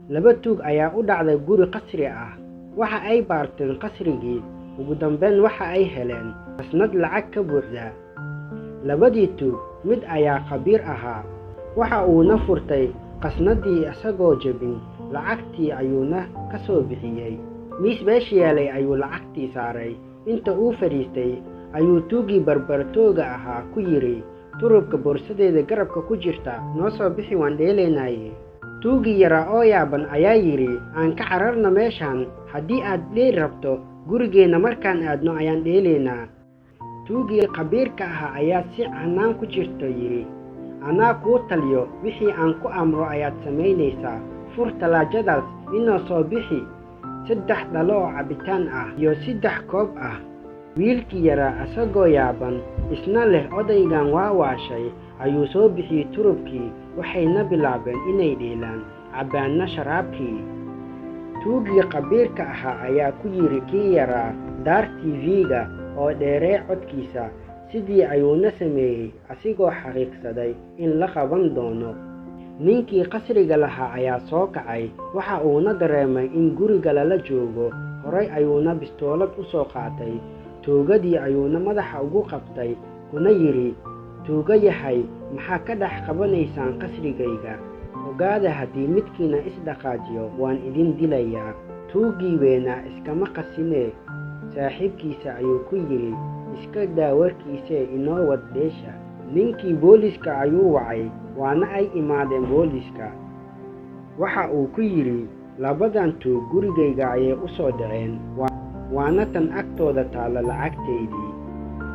laba tuug ayaa u dhacday guri qasri ah. waxa ay baarteen qasrigii, ugu dambeyn waxa ay heleen qasnad lacag ka buuxda. labadii tuug mid ayaa khabiir ahaa, waxa uuna furtay qasnadii isagoo jebin lacagtii ayuuna ka soo bixiyey. miis meesha yaalay ayuu lacagtii saaray. inta uu fadhiistay ayuu tuugii barbartooga ahaa ku yidhi, turubka boorsadeeda garabka ku jirta noo soo bixi, waan dheelaynaaye. tuugii yaraa oo yaaban ayaa yidhi, aan ka cararna meeshaan, haddii aad dheeli rabto gurigeenna markaan aadno ayaan dheelaynaa. tuugii khabiirka ahaa ayaa si canaan ku jirto yidhi, anaa kuu taliyo, wixii aan ku amro ayaad samaynaysaa. fur talaajadaas inoo soo bixi 3 dhalo oo cabitaan ah iyo 3 koob ah. wiilkii yaraa asagoo yaaban isna leh odaygan waa waashay ayuu soo bixiyey turubkii, waxayna bilaabeen inay dheelaan, cabbaanna sharaabkii. tuugii khabiirka ahaa ayaa ku yidhi kii yaraa, daar TV-ga oo dheeree codkiisa. sidii ayuuna sameeyey asigoo xaqiiqsaday in la qaban doono. ninkii qasriga lahaa ayaa soo kacay, waxa uuna dareemay in guriga lala joogo. horay ayuuna bistoolad u soo qaatay, tuugadii ayuuna madaxa ugu qabtay kuna yidhi, tuuga yahay, maxaa ka dhex qabanaysaan qasrigayga? ogaada haddii midkiina isdhaqaajiyo waan idin dilayaa. tuugii weynaa iskama qasinee, saaxiibkiisa ayuu ku yidhi, iska daa warkiisee inoo wad dheesha. ninkii booliska ayuu wacay, waana ay imaadeen booliska. waxa uu ku yidhi, labadan tuug gurigayga ayay u soo dhaceen, waana tan agtooda taalla lacagtaydii.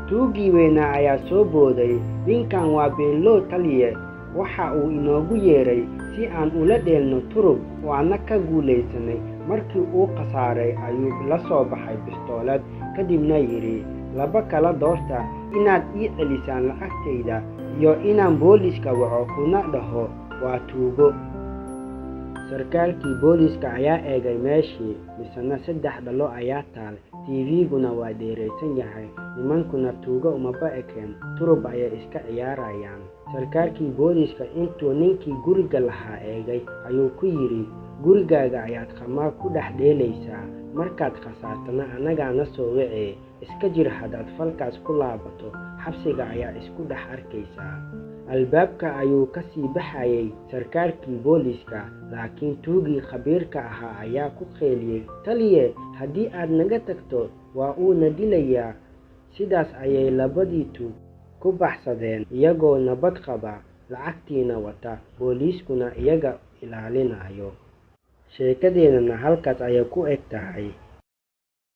tuugii weynaa ayaa soo booday, ninkan waa beenlow taliye, waxa uu inoogu yeeray si aan ula dheelno turub, waana ka guulaysanay. markii uu khasaaray ayuu la soo baxay bistoolad, kadibna yidhi, laba kala doorta, inaad ii celisaan lacagtayda iyo inaan booliska waco kuna dhaho waa tuugo. sarkaalkii booliska ayaa eegay meeshii, misena 3 dhalo ayaa taal, TV-guna waa dheeraysan yahay, nimankuna tuugo umaba ekeen, turub ayay iska ciyaarayaan. sarkaalkii booliska intuu ninkii guriga lahaa eegay ayuu ku yidhi, gurigaaga ayaad khamaar ku dhex dheelaysaa, markaad khasaartana annagaana soo wacee, iska jir haddaad falkaas ku laabato, xabsiga ayaa isku dhex arkaysaa. albaabka ayuu ka sii baxayay sarkaalkii booliska, laakiin tuugii khabiirka ahaa ayaa ku qeeliyey, taliye, haddii aad naga tagto waa uuna dilayaa. sidaas ayay labadii tuug ku baxsadeen iyagoo nabad qaba, lacagtiina wata, booliiskuna iyaga ilaalinayo. sheekadeennana halkaas ayay ku eg tahay.